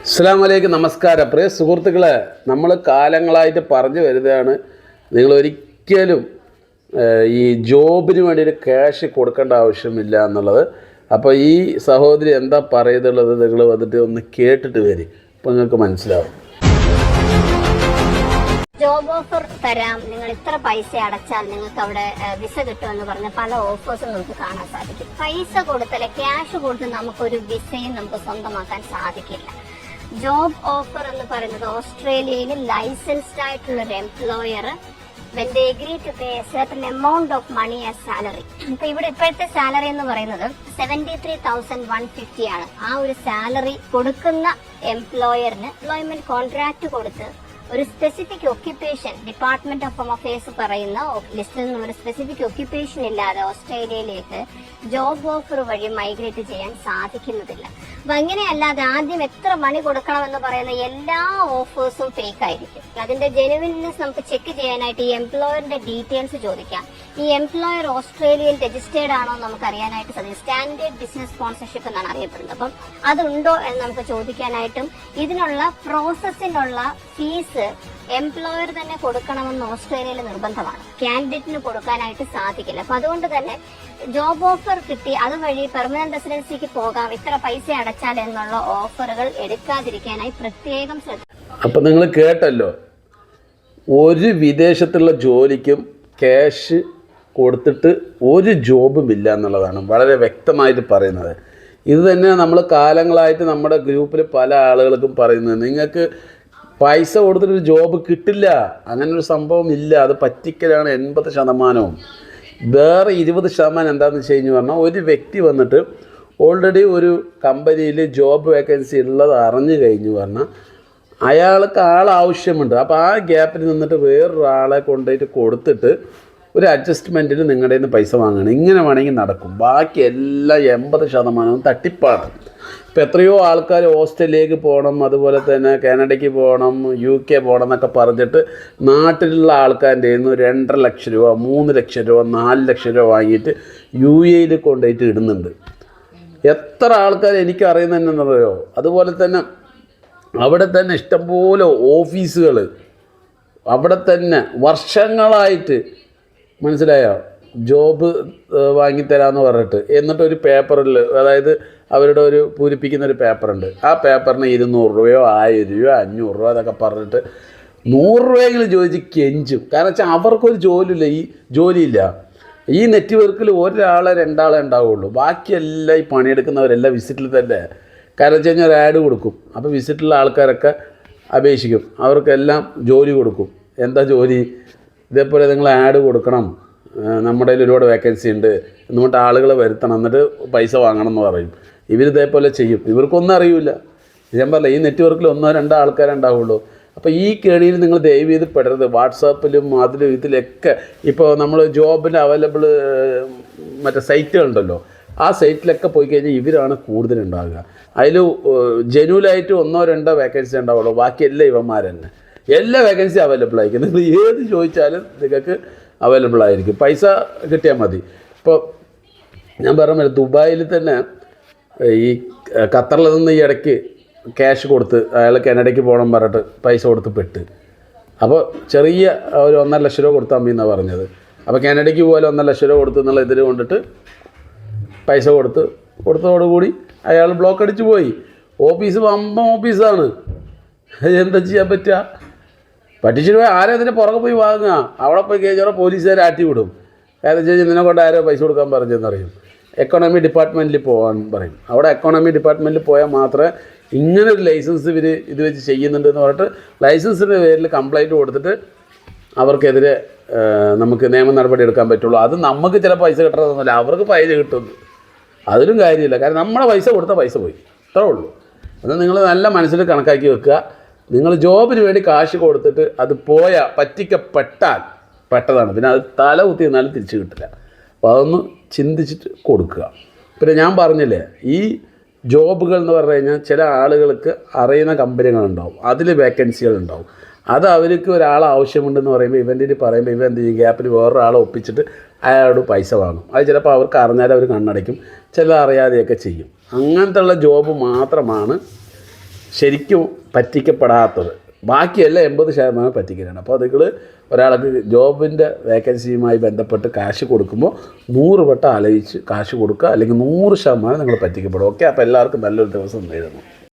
അസ്സലാമു അലൈക്കും. നമസ്കാരം. പ്രിയ സുഹൃത്തുക്കളെ, നമ്മൾ കാലങ്ങളായിട്ട് പറഞ്ഞു വരുന്നതാണ്, നിങ്ങളൊരിക്കലും ഈ ജോബിന് വേണ്ടി ഒരു ക്യാഷ് കൊടുക്കേണ്ട ആവശ്യമില്ല എന്നുള്ളത്. അപ്പോൾ ഈ സഹോദരി എന്താ പറയുന്നുള്ളത് നിങ്ങൾ വന്നിട്ട് ഒന്ന് കേട്ടിട്ട് വരി, അപ്പോൾ നിങ്ങൾക്ക് മനസ്സിലാവും. ജോബ് ഓഫർ തരാം, നിങ്ങൾ ഇത്ര പൈസ അടച്ചാൽ നിങ്ങൾക്ക് അവിടെ വിസ കിട്ടുമെന്ന് പറഞ്ഞ പല ഓഫേഴ്സും നമുക്ക് കാണാൻ സാധിക്കും. പൈസ കൊടുത്തല്ലേ, ക്യാഷ് കൊടുത്ത് നമുക്കൊരു വിസയും നമുക്ക് സ്വന്തമാക്കാൻ സാധിക്കില്ല. ജോബ് ഓഫർ എന്ന് പറയുന്നത് ഓസ്ട്രേലിയയിൽ ലൈസൻസ്ഡ് ആയിട്ടുള്ള ഒരു employer when they agree to pay a certain amount of money as salary. ഇപ്പൊ ഇവിടെ ഇപ്പോഴത്തെ സാലറി എന്ന് പറയുന്നത് 73,150 ആണ്. ആ ഒരു സാലറി കൊടുക്കുന്ന എംപ്ലോയറിന് എംപ്ലോയ്മെന്റ് കോൺട്രാക്ട് കൊടുത്ത് ഒരു specific occupation department of home affairs പറയുന്ന ലിസ്റ്റിൽ നിന്ന് ഒരു സ്പെസിഫിക് ഒക്യുപ്പേഷൻ ഇല്ലാതെ ഓസ്ട്രേലിയയിലേക്ക് ജോബ് ഓഫർ വഴി മൈഗ്രേറ്റ് ചെയ്യാൻ സാധിക്കുന്നതില്ല. അപ്പൊ അങ്ങനെയല്ലാതെ ആദ്യം എത്ര മണി കൊടുക്കണമെന്ന് പറയുന്ന എല്ലാ ഓഫേഴ്സും ഫേക്ക് ആയിരിക്കും. അതിന്റെ ജെനുവിൻനെസ് നമുക്ക് ചെക്ക് ചെയ്യാനായിട്ട് ഈ എംപ്ലോയറിന്റെ ഡീറ്റെയിൽസ് ചോദിക്കാം. ഈ എംപ്ലോയർ ഓസ്ട്രേലിയയിൽ രജിസ്റ്റേർഡ് ആണോ എന്ന് നമുക്ക് അറിയാനായിട്ട് സാധിക്കും. സ്റ്റാൻഡേർഡ് ബിസിനസ് സ്പോൺസർഷിപ്പ് എന്നാണ് അറിയപ്പെടുന്നത്. അപ്പം അതുണ്ടോ എന്ന് നമുക്ക് ചോദിക്കാനായിട്ടും ഇതിനുള്ള പ്രോസസ്സിനുള്ള ഫീസ് എംപ്ലോയർ തന്നെ കൊടുക്കണമെന്ന് ഓസ്ട്രേലിയയിൽ നിർബന്ധമാണ്. കാൻഡിഡേറ്റിന് കൊടുക്കാനായിട്ട് സാധിക്കില്ല. അപ്പൊ അതുകൊണ്ട് തന്നെ ജോബ് ഓഫർ കിട്ടി അതുവഴി പെർമനന്റ് റെസിഡൻസിക്ക് പോകാം, ഇത്ര പൈസ അടച്ചാൽ എന്നുള്ള ഓഫറുകൾ എടുക്കാതിരിക്കാനായി പ്രത്യേകം ശ്രദ്ധ. അപ്പൊ നിങ്ങൾ കേട്ടല്ലോ, ഒരു വിദേശത്തുള്ള ജോലിക്കും ക്യാഷ് കൊടുത്തിട്ട് ഒരു ജോബും ഇല്ല എന്നുള്ളതാണ് വളരെ വ്യക്തമായിട്ട് പറയുന്നത്. ഇത് തന്നെ നമ്മൾ കാലങ്ങളായിട്ട് നമ്മുടെ ഗ്രൂപ്പിൽ പല ആളുകൾക്കും പറയുന്നത്. നിങ്ങൾക്ക് പൈസ കൊടുത്തിട്ടൊരു ജോബ് കിട്ടില്ല, അങ്ങനൊരു സംഭവം ഇല്ല. അത് പറ്റിക്കലാണ് 80%. വേറെ 20% എന്താണെന്ന് വെച്ച് കഴിഞ്ഞ് പറഞ്ഞാൽ, ഒരു വ്യക്തി വന്നിട്ട് ഓൾറെഡി ഒരു കമ്പനിയിൽ ജോബ് വേക്കൻസി ഉള്ളത് അറിഞ്ഞു കഴിഞ്ഞു പറഞ്ഞാൽ അയാൾക്ക് ആവശ്യമുണ്ട്. അപ്പോൾ ആ ഗ്യാപ്പിൽ നിന്നിട്ട് വേറൊരാളെ കൊണ്ടുപോയിട്ട് കൊടുത്തിട്ട് ഒരു അഡ്ജസ്റ്റ്മെൻറ്റിൽ നിങ്ങളുടെ നിന്ന് പൈസ വാങ്ങണം. ഇങ്ങനെ വേണമെങ്കിൽ നടക്കും. ബാക്കി എല്ലാം 80% തട്ടിപ്പാണ്. ഇപ്പോൾ എത്രയോ ആൾക്കാർ ഓസ്ട്രേലിയക്ക് പോകണം, അതുപോലെ തന്നെ കാനഡയ്ക്ക് പോകണം, UK പോകണം എന്നൊക്കെ പറഞ്ഞിട്ട് നാട്ടിലുള്ള ആൾക്കാരുടെ നിന്ന് 2.5 ലക്ഷം രൂപ, 3 ലക്ഷം രൂപ, 4 ലക്ഷം രൂപ വാങ്ങിയിട്ട് UAE കൊണ്ടുപോയിട്ട് ഇടുന്നുണ്ട്. എത്ര ആൾക്കാർ എനിക്ക് അറിയുന്നതെന്നു പറയുമോ. അതുപോലെ തന്നെ അവിടെ തന്നെ ഇഷ്ടംപോലെ ഓഫീസുകൾ, അവിടെ തന്നെ വർഷങ്ങളായിട്ട്, മനസ്സിലായോ, ജോബ് വാങ്ങിത്തരാമെന്ന് പറഞ്ഞിട്ട്, എന്നിട്ടൊരു പേപ്പറിൽ, അതായത് അവരുടെ ഒരു പൂരിപ്പിക്കുന്ന ഒരു പേപ്പറുണ്ട്, ആ പേപ്പറിന് 200 രൂപയോ 1000 രൂപയോ 500 രൂപ അതൊക്കെ പറഞ്ഞിട്ട് 100 രൂപയെങ്കിലും ചോദിച്ച് കെഞ്ചും. കാരണം വെച്ചാൽ അവർക്കൊരു ജോലിയില്ല. ഈ നെറ്റ്വർക്കിൽ ഒരാളെ 2 ആളെ ഉണ്ടാവുള്ളൂ. ബാക്കിയെല്ലാം ഈ പണിയെടുക്കുന്നവരെല്ലാം വിസിറ്റിൽ തന്നെ. കാരണം വെച്ച് കഴിഞ്ഞാൽ ഒരു ആഡ് കൊടുക്കും. അപ്പോൾ വിസിറ്റുള്ള ആൾക്കാരൊക്കെ അപേക്ഷിക്കും, അവർക്കെല്ലാം ജോലി കൊടുക്കും. എന്താ ജോലി? ഇതേപോലെ നിങ്ങൾ ആഡ് കൊടുക്കണം, നമ്മുടെ കയ്യിൽ ഒരുപാട് വേക്കൻസി ഉണ്ട് എന്നിട്ട് ആളുകളെ വരുത്തണം, എന്നിട്ട് പൈസ വാങ്ങണം എന്ന് പറയും. ഇവരിതേപോലെ ചെയ്യും. ഇവർക്കൊന്നും അറിയില്ല. ഞാൻ പറഞ്ഞില്ല, ഈ നെറ്റ്വർക്കിൽ 1-2 ആൾക്കാരുണ്ടാവുള്ളൂ. അപ്പോൾ ഈ കേണിയിൽ നിങ്ങൾ ദയവ് ചെയ്ത് പെടരുത്. വാട്സാപ്പിലും അതിലും ഇതിലൊക്കെ ഇപ്പോൾ നമ്മൾ ജോബിന് അവൈലബിൾ മറ്റേ സൈറ്റുകളുണ്ടല്ലോ, ആ സൈറ്റിലൊക്കെ പോയി കഴിഞ്ഞാൽ ഇവരാണ് കൂടുതലുണ്ടാകുക. അതിൽ ജെനുവലായിട്ട് 1-2 വേക്കൻസി ഉണ്ടാവുള്ളൂ. ബാക്കിയെല്ലാം ഇവന്മാർ തന്നെ. എല്ലാ വേക്കൻസി അവൈലബിൾ ആയിരിക്കും. നിങ്ങൾ ഏത് ചോദിച്ചാലും നിങ്ങൾക്ക് അവൈലബിൾ ആയിരിക്കും. പൈസ കിട്ടിയാൽ മതി. ഇപ്പോൾ ഞാൻ പറഞ്ഞ ദുബായിൽ തന്നെ ഈ ഖത്തറിൽ നിന്ന് ഈ ഇടയ്ക്ക് ക്യാഷ് കൊടുത്ത് അയാൾ കാനഡയ്ക്ക് പോകണം പറഞ്ഞിട്ട് പൈസ കൊടുത്ത് പെട്ട്. അപ്പോൾ ചെറിയ ഒരു 1.5 ലക്ഷം രൂപ കൊടുത്താൽ മതി എന്നാണ് പറഞ്ഞത്. അപ്പോൾ കാനഡയ്ക്ക് പോയാലും 1.5 ലക്ഷം രൂപ കൊടുത്ത് എന്നുള്ള ഇതിൽ കൊണ്ടിട്ട് പൈസ കൊടുത്തതോടുകൂടി അയാൾ ബ്ലോക്ക് അടിച്ച് പോയി. ഓഫീസ് വമ്പൻ ഓഫീസാണ്. എന്താ ചെയ്യാൻ പറ്റുക? പറ്റിച്ചിട്ട് പോയി ആരും അതിൻ്റെ പുറകെ പോയി വാങ്ങുക. അവിടെ പോയി കഴിഞ്ഞാൽ പോലീസുകാർ ആട്ടി വിടും. കാരണം വെച്ച് കഴിഞ്ഞാൽ നിന്നെ കൊണ്ട് ആരോ പൈസ കൊടുക്കാൻ പറഞ്ഞെന്നറിയും. എക്കോണമി ഡിപ്പാർട്ട്മെൻറ്റിൽ പോകാൻ പറയും. അവിടെ എക്കോണമി ഡിപ്പാർട്ട്മെൻറ്റിൽ പോയാൽ മാത്രമേ ഇങ്ങനെ ഒരു ലൈസൻസ് ഇവർ ഇത് വെച്ച് ചെയ്യുന്നുണ്ടെന്ന് പറഞ്ഞിട്ട് ലൈസൻസിൻ്റെ പേരിൽ കംപ്ലൈൻറ്റ് കൊടുത്തിട്ട് അവർക്കെതിരെ നമുക്ക് നിയമ നടപടി എടുക്കാൻ പറ്റുള്ളൂ. അത് നമുക്ക് ചില പൈസ കിട്ടണമെന്നില്ല, അവർക്ക് പൈസ കിട്ടുന്നു. അതിലും കാര്യമില്ല. കാരണം നമ്മുടെ പൈസ കൊടുത്താൽ പൈസ പോയി, അത്രേ ഉള്ളൂ. അത് നിങ്ങൾ നല്ല മനസ്സിൽ കണക്കാക്കി വെക്കുക. നിങ്ങൾ ജോബിന് വേണ്ടി കാശ് കൊടുത്തിട്ട് അത് പറ്റിക്കപ്പെട്ടാൽ പെട്ടതാണ്. പിന്നെ അത് തല കുത്തി നിന്നാലും തിരിച്ച് കിട്ടില്ല. അപ്പോൾ അതൊന്ന് ചിന്തിച്ചിട്ട് കൊടുക്കുക. പിന്നെ ഞാൻ പറഞ്ഞില്ലേ, ഈ ജോബുകൾ എന്ന് പറഞ്ഞു കഴിഞ്ഞാൽ ചില ആളുകൾക്ക് അറിയുന്ന കമ്പനികളുണ്ടാവും, അതിൽ വേക്കൻസികളുണ്ടാവും. അത് അവർക്ക് ഒരാൾ ആവശ്യമുണ്ടെന്ന് പറയുമ്പോൾ ഇവൻ്റെ പറയുമ്പോൾ ഇവ എന്ത് ചെയ്യും, ഗ്യാപ്പിൽ വേറൊരാളെ ഒപ്പിച്ചിട്ട് അയാളോട് പൈസ വാങ്ങും. അത് ചിലപ്പോൾ അവർക്ക് അറിഞ്ഞാൽ അവർ കണ്ണടയ്ക്കും, ചില അറിയാതെയൊക്കെ ചെയ്യും. അങ്ങനത്തെ ഉള്ള ജോബ് മാത്രമാണ് ശരിക്കും പറ്റിക്കപ്പെടാത്തത്. ബാക്കിയെല്ലാം 80% പറ്റിക്കലാണ്. അപ്പോൾ നിങ്ങൾ ഒരാൾക്ക് ജോബിൻ്റെ വേക്കൻസിയുമായി ബന്ധപ്പെട്ട് കാശ് കൊടുക്കുമ്പോൾ 100 വട്ടം ആലോചിച്ച് കാശ് കൊടുക്കുക, അല്ലെങ്കിൽ 100% നിങ്ങൾ പറ്റിക്കപ്പെടും. ഓക്കെ, അപ്പോൾ എല്ലാവർക്കും നല്ലൊരു ദിവസം നേരുന്നു.